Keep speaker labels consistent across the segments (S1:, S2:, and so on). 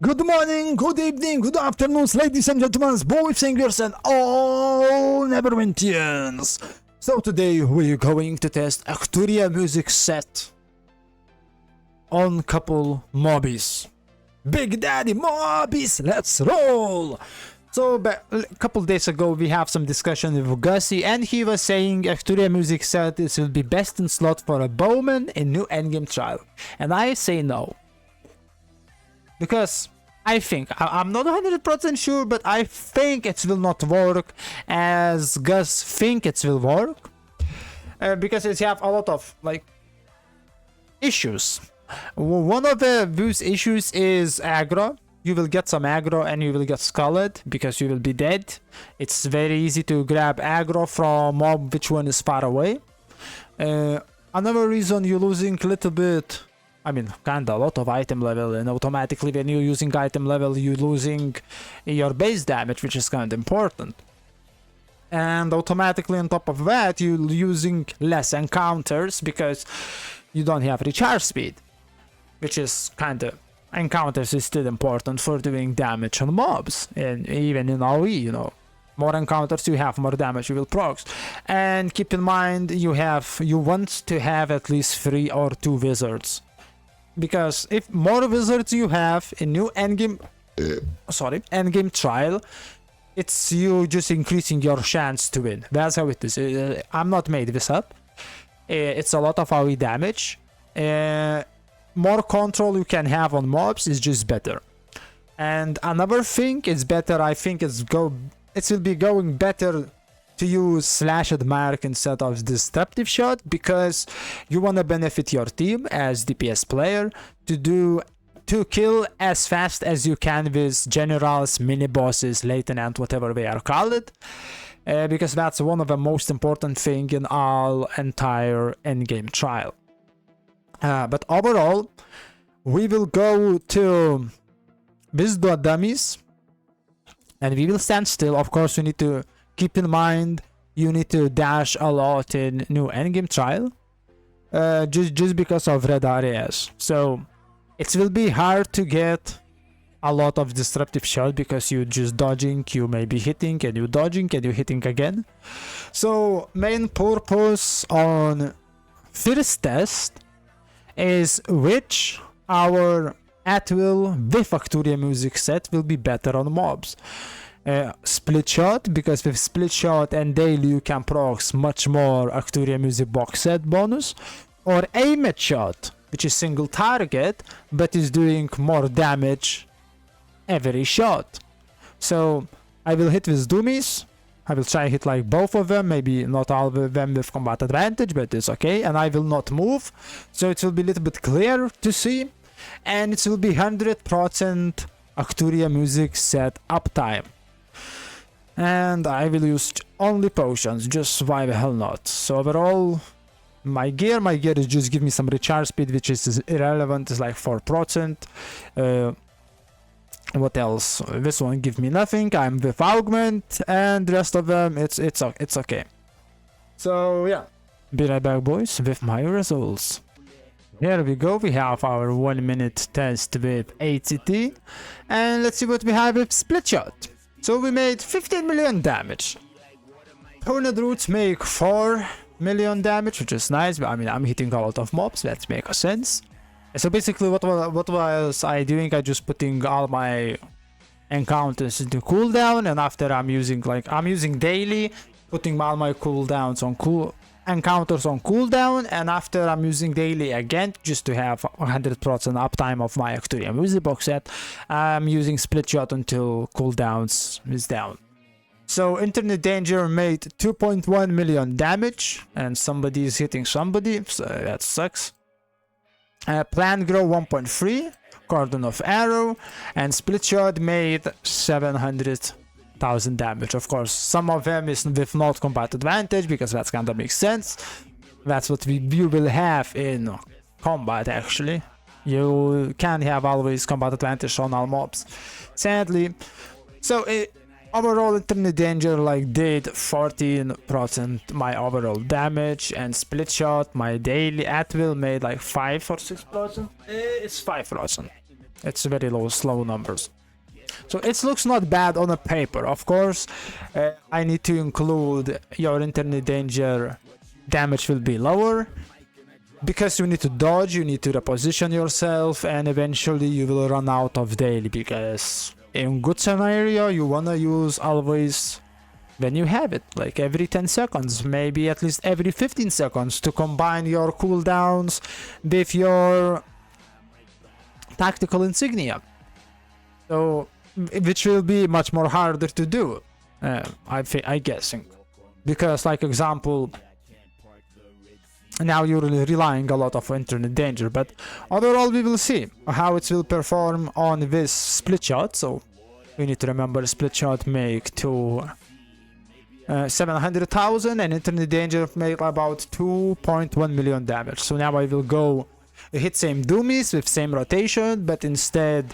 S1: Good morning, good evening, good afternoons, ladies and gentlemen, boys, singers, and all Neverwintians. So today we're going to test ACTURIA music set on couple mobbies. Big Daddy mobbies, let's roll! So a couple days ago we have some discussion with Gussie, and he was saying ACTURIA music set this will be best in slot for a bowman in new endgame trial, and I say no. Because I think, I'm not 100% sure, but I think it will not work as Gus think it will work. Because it have a lot of, like, issues. One of those issues is aggro. You will get some aggro and you will get skulled because you will be dead. It's very easy to grab aggro from mob which one is far away. Another reason you're losing a little bit, I mean, kinda a lot of item level, and automatically when you're using item level, you're losing your base damage, which is kinda important. And automatically on top of that, you're using less encounters because you don't have recharge speed, which is kinda, encounters is still important for doing damage on mobs, and even in AoE, you know. More encounters you have, more damage you will proc. And keep in mind, you want to have at least 3 or 2 wizards. Because if more wizards you have in new endgame trial, it's you just increasing your chance to win. That's how it is. I'm not made this up. It's a lot of AoE damage. More control you can have on mobs is just better. And another thing is better. I think it will be going better to use Slashed Mark instead of Disruptive Shot, because you want to benefit your team as DPS player to kill as fast as you can with generals, mini bosses, lieutenant, whatever they are called, because that's one of the most important thing in all entire endgame trial. But overall, we will go to Wisdom Dummies and we will stand still. Of course, we need to keep in mind you need to dash a lot in new endgame trial, just because of red areas. So it will be hard to get a lot of disruptive shot because you just dodging, you may be hitting and you dodging and you hitting again. So main purpose on first test is which our at-will with ACTURIA music set will be better on mobs. Split shot, because with split shot and daily you can proc much more ACTURIA music box set bonus, or aimed shot, which is single target but is doing more damage every shot. So I will hit with dummies. I will try hit like both of them, maybe not all of them with combat advantage, but it's okay. And I will not move, so it will be a little bit clearer to see, and it will be 100% ACTURIA music set uptime. And I will use only potions, just why the hell not. So overall, my gear is just give me some recharge speed, which is irrelevant, it's like 4%. What else? This one give me nothing. I'm with augment, and the rest of them it's okay. So yeah, be right back, boys, with my results. Here we go. We have our 1-minute test with ACT, and let's see what we have with split shot. So we made 15 million damage. Opponent roots make 4 million damage, which is nice. I mean, I'm hitting a lot of mobs, that makes sense. So basically what was I doing? I just putting all my encounters into cooldown, and after I'm using daily, putting all my cooldowns on encounters on cooldown, and after I'm using daily again just to have 100% uptime of my ACTURIA music box set, I'm using split shot until cooldowns is down. So Internet Danger made 2.1 million damage, and somebody is hitting somebody, so that sucks. Plant Grow 1.3, Cordon of Arrow, and Split Shot made 700,000 damage. Of course, some of them is with not combat advantage, because that's kinda makes sense. That's what you will have in combat, actually. You can't have always combat advantage on all mobs, sadly. So overall, Internet Danger like did 14% my overall damage, and Split Shot, my daily at will, made like 5 or 6%. It's 5%. It's very low, slow numbers. So it looks not bad on a paper. Of course, I need to include your internet danger damage will be lower, because you need to dodge, you need to reposition yourself, and eventually you will run out of daily, because in good scenario you wanna use always when you have it, like every 10 seconds, maybe at least every 15 seconds, to combine your cooldowns with your tactical insignia. So, which will be much more harder to do, I guessing, because like example, now you're relying a lot of internet danger, but overall we will see how it will perform on this split shot. So we need to remember split shot make to 700,000 and internet danger make about 2.1 million damage. So now I will go hit same doomies with same rotation, but instead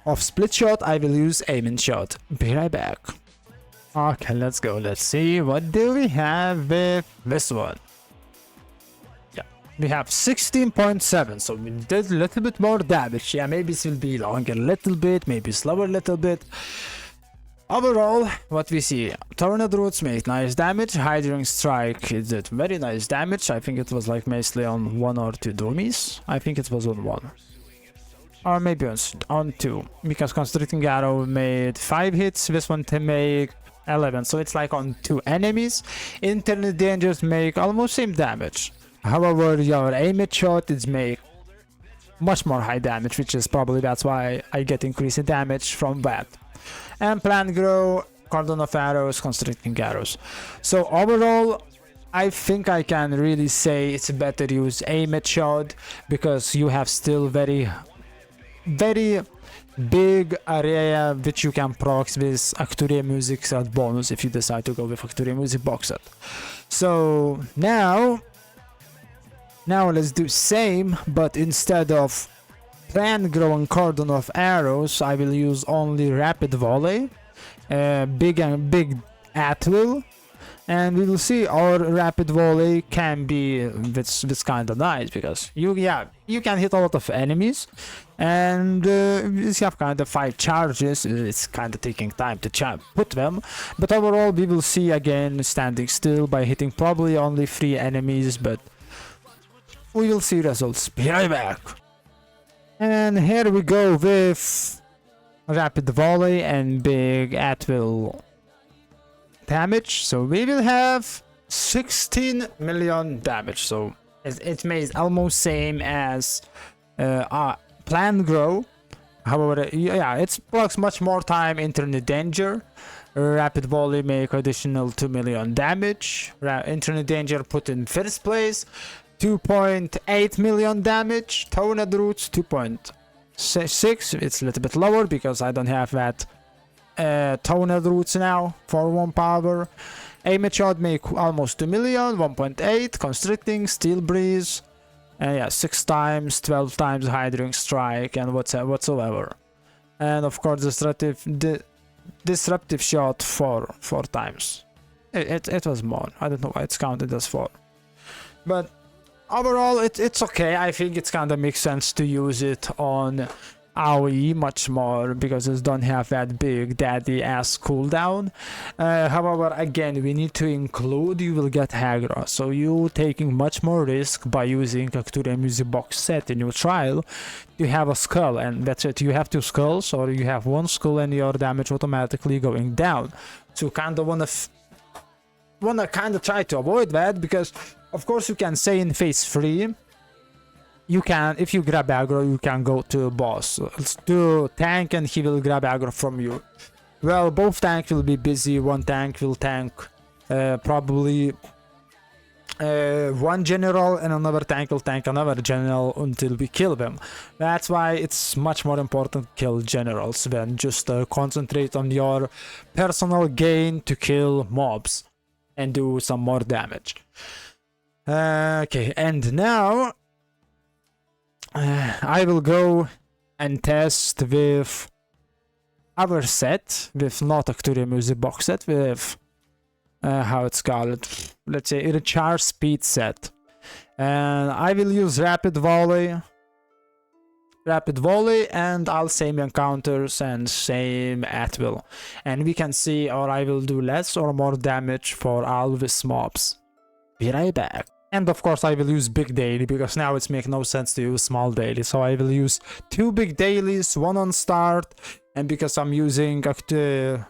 S1: of split shot I will use aiming shot. Be right back. Okay, let's go. Let's see what do we have with this one. We have 16.7, so we did a little bit more damage. Yeah, maybe it will be longer a little bit, maybe slower a little bit. Overall, what we see, Tornado Roots made nice damage, Hydring Strike did very nice damage. I think it was like mostly on 1 or 2 dummies. I think it was on 1. Or maybe on 2, because Constricting Arrow made 5 hits, this one to make 11, so it's like on 2 enemies. Internet Dangers make almost same damage. However, your aim shot is make much more high damage, which is probably that's why I get increased damage from that. And Plant Grow, Cordon of Arrows, Constricting Arrows. So overall, I think I can really say it's better use aim shot, because you have still very big area which you can proc with ACTURIA music set bonus if you decide to go with ACTURIA music box set. So now let's do same, but instead of Plant Grow and Cordon of Arrows, I will use only Rapid Volley, big at will, and we will see our Rapid Volley can be it's kind of nice, because you can hit a lot of enemies, and you have kind of 5 charges. It's kind of taking time to put them, but overall we will see again standing still by hitting probably only 3 enemies, but we will see results. Be right back. And here we go with Rapid Volley and big at will damage. So we will have 16 million damage. So it made almost same as Plant Grow. However, yeah, it blocks much more time internet danger. Rapid Volley make additional 2 million damage. Internet danger put in first place. 2.8 million damage. Tornado Roots 2.6. It's a little bit lower because I don't have that Tornado Roots now for 1 power. Aim shot make almost 2 million. 1.8. Constricting, Steel Breeze, yeah, 6 times, 12 times Hydring Strike and whatsoever. And of course disruptive shot 4 times. It was more. I don't know why it's counted as 4, but overall it's okay. I think it's kind of makes sense to use it on AoE much more, because it don't have that big daddy ass cooldown. However, again, we need to include you will get Hagra, so you taking much more risk by using ACTURIA music box set in your trial. You have a skull and that's it. You have 2 skulls, or you have 1 skull and your damage automatically going down. So kind of wanna kind of try to avoid that, because of course you can say in phase 3 you can, if you grab aggro, you can go to boss, to tank, and he will grab aggro from you. Well, both tank will be busy. One tank will tank probably 1 general, and another tank will tank another general until we kill them. That's why it's much more important to kill generals than just concentrate on your personal gain to kill mobs and do some more damage. Okay, and now I will go and test with other set, with not ACTURIA music box set, with how it's called, let's say recharge speed set. And I will use Rapid Volley rapid volley, and all same encounters and same at will. And we can see, or I will do less or more damage for all these mobs. Be right back. And of course I will use big daily, because now it's make no sense to use small daily. So I will use 2 big dailies, 1 on start, and because I'm using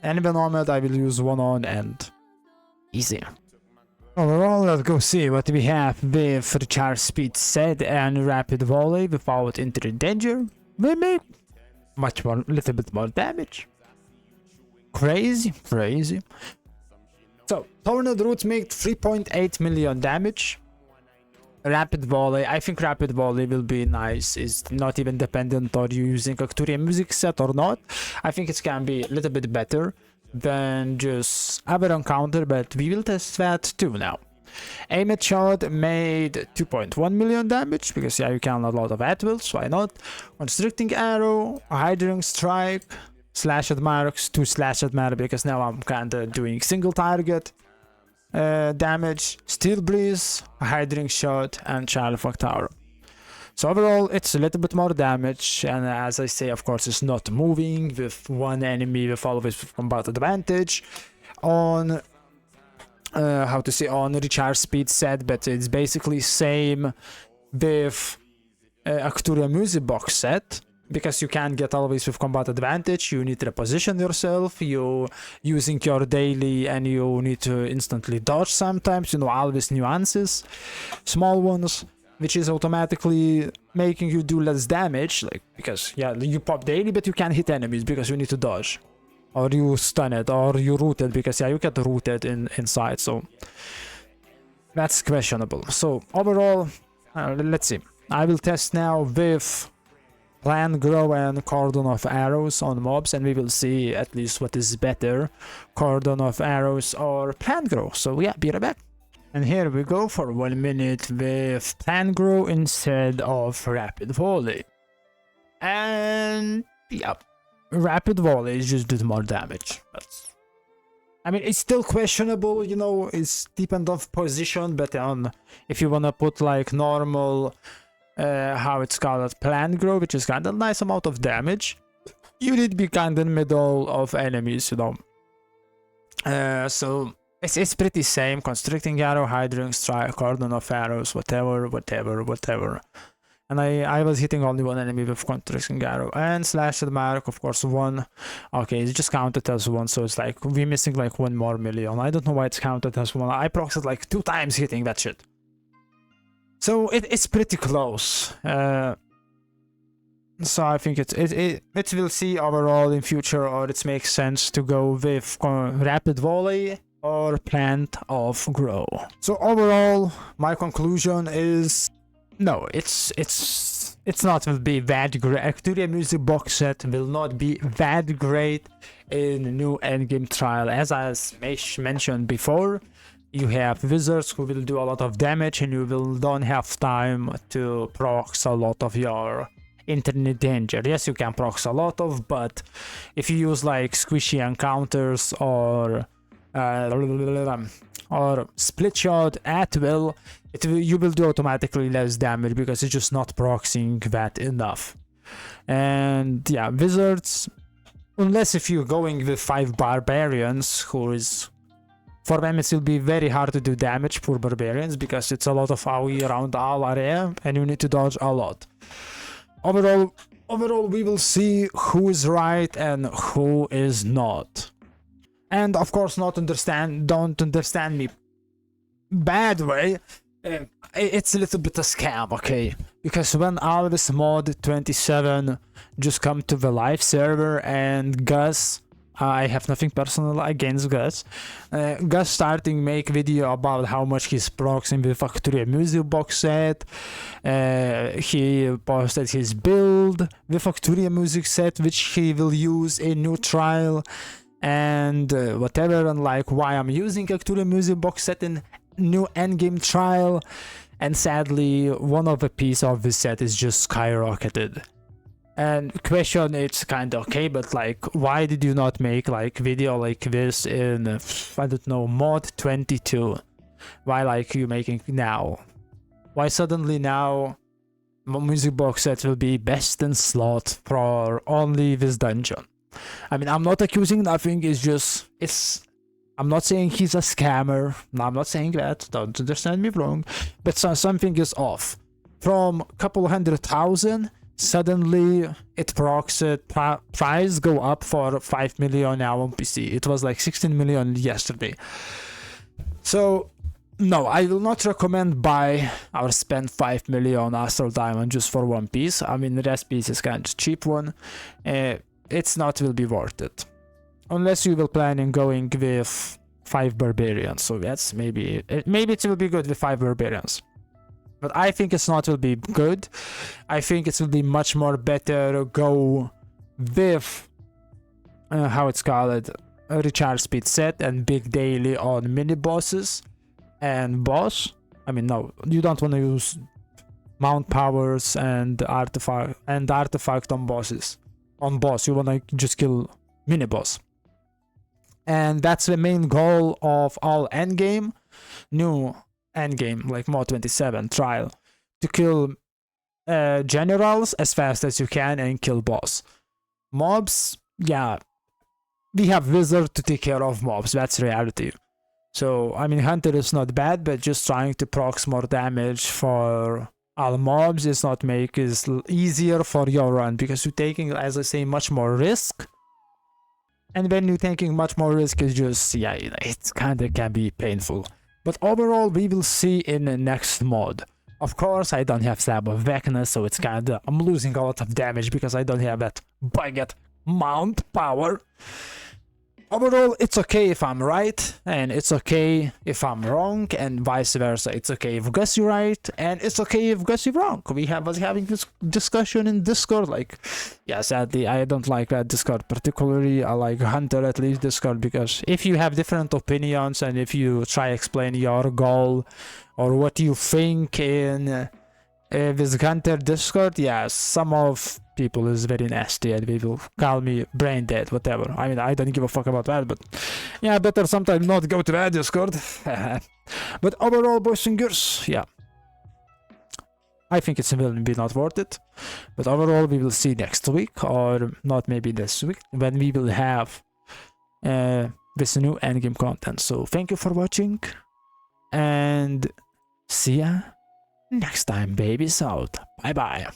S1: enemy nomad, I will use 1 on end. Easy. Overall, let's go see what we have with recharge speed set and rapid volley without entering danger. We make much more, little bit more damage. Crazy. So, Tornado Roots make 3.8 million damage. Rapid volley, I think rapid volley will be nice. It's not even dependent on you using ACTURIA music set or not. I think it can be a little bit better than just other encounter, but we will test that too now. Aim shot made 2.1 million damage, because yeah, you can a lot of at wills, why not? Constricting arrow, hydring strike, slashed marks, 2 slashed marks, because now I'm kinda doing single target damage, steel breeze, hydring shot, and child of tower. So overall, it's a little bit more damage, and as I say, of course, it's not moving with one enemy with always combat advantage on on recharge speed set, but it's basically same with ACTURIA music box set, because you can't get always with combat advantage. You need to reposition yourself, you using your daily, and you need to instantly dodge sometimes, always nuances, small ones, which is automatically making you do less damage, like, because yeah, you pop daily but you can't hit enemies because you need to dodge, or you stun it, or you root it, because yeah, you get rooted inside, so that's questionable. So overall, let's see, I will test now with plant grow and cordon of arrows on mobs, and we will see at least what is better, cordon of arrows or plant grow. So yeah, be right back. And here we go for 1 minute with plant grow instead of rapid volley. And yeah, rapid volley is just do more damage. I mean, it's still questionable, it's depend of position, but if you wanna put like normal, how it's called, plant grow, which is kind of nice amount of damage, you need to be kind of in the middle of enemies, so it's pretty same. Constricting arrow, hydring strike, cordon of arrows, whatever. And I was hitting only one enemy with constricting arrow, and slashed mark, of course, 1. Okay, it's just counted as 1, so it's like we're missing like 1 more million. I don't know why it's counted as 1. I proxied like 2 times hitting that shit. So it's pretty close. So I think it will see overall in future, or it makes sense to go with rapid volley or plant of grow. So overall, my conclusion is no, it's not will be that great. ACTURIA music box set will not be that great in new endgame trial. As I mentioned before, you have wizards who will do a lot of damage, and you don't have time to prox a lot of your internet danger. Yes, you can prox a lot of, but if you use like squishy encounters or split shot at will, you will do automatically less damage, because it's just not proxying that enough. And yeah, wizards, unless if you're going with 5 barbarians, for them it will be very hard to do damage for barbarians, because it's a lot of AoE around all area and you need to dodge a lot. Overall we will see who is right and who is not. And of course, don't understand me bad way, it's a little bit a scam, okay? Because when Alvis mod 27 just come to the live server, and Gus, I have nothing personal against Gus, Gus starting make video about how much he's proxying with ACTURIA music box set. He posted his build with ACTURIA music set, which he will use in new trial, and whatever, and like why I'm using ACTURIA music box set in new endgame trial. And sadly, one of the piece of this set is just skyrocketed. And question, it's kind of okay, but like, why did you not make like video like this in, I don't know, mod 22? Why like you making now? Why suddenly now music box set will be best in slot for only this dungeon. I mean, I'm not accusing nothing, I'm not saying he's a scammer. No, I'm not saying that, don't understand me wrong, but something is off. From a couple 100,000, suddenly it procs it, price go up for 5 million now on PC. It was like 16 million yesterday. So no, I will not recommend buy or spend 5 million Astral Diamond just for one piece. I mean, the rest piece is kind of cheap one. It's not will be worth it. Unless you will plan on going with 5 barbarians. So that's maybe it will be good with 5 barbarians. But I think it's not will be good. I think it will be much more better go with how it's called, a recharge speed set and big daily on mini bosses and boss. I mean, no, you don't want to use mount powers and artifact on bosses. On boss, you want to just kill mini boss. And that's the main goal of all endgame, new endgame like mod 27 trial, to kill generals as fast as you can and kill boss. Mobs, yeah, we have wizard to take care of mobs, that's reality. So I mean, hunter is not bad, but just trying to proc more damage for all mobs is not make is easier for your run, because you're taking, as I say, much more risk. And when you're taking much more risk, it's just, yeah, it kinda can be painful. But overall, we will see in the next mod. Of course, I don't have SLAVA weakness, so it's kinda, I'm losing a lot of damage because I don't have that bucket mount power. Overall, it's okay if I'm right, and it's okay if I'm wrong, and vice versa. It's okay if Gus you're right, and it's okay if Gus you're wrong. Was having this discussion in Discord, like, yeah, sadly, I don't like that Discord particularly. I like Hunter at least Discord, because if you have different opinions, and if you try explain your goal, or what you think in this Hunter Discord, yeah, some of people is very nasty and they will call me brain dead, whatever. I mean, I don't give a fuck about that, but yeah, better sometimes not go to that Discord. But overall, boys and girls, yeah, I think it's will be not worth it. But overall, we will see next week, or not maybe this week, when we will have this new endgame content. So thank you for watching, and see ya next time, babies out. Bye bye.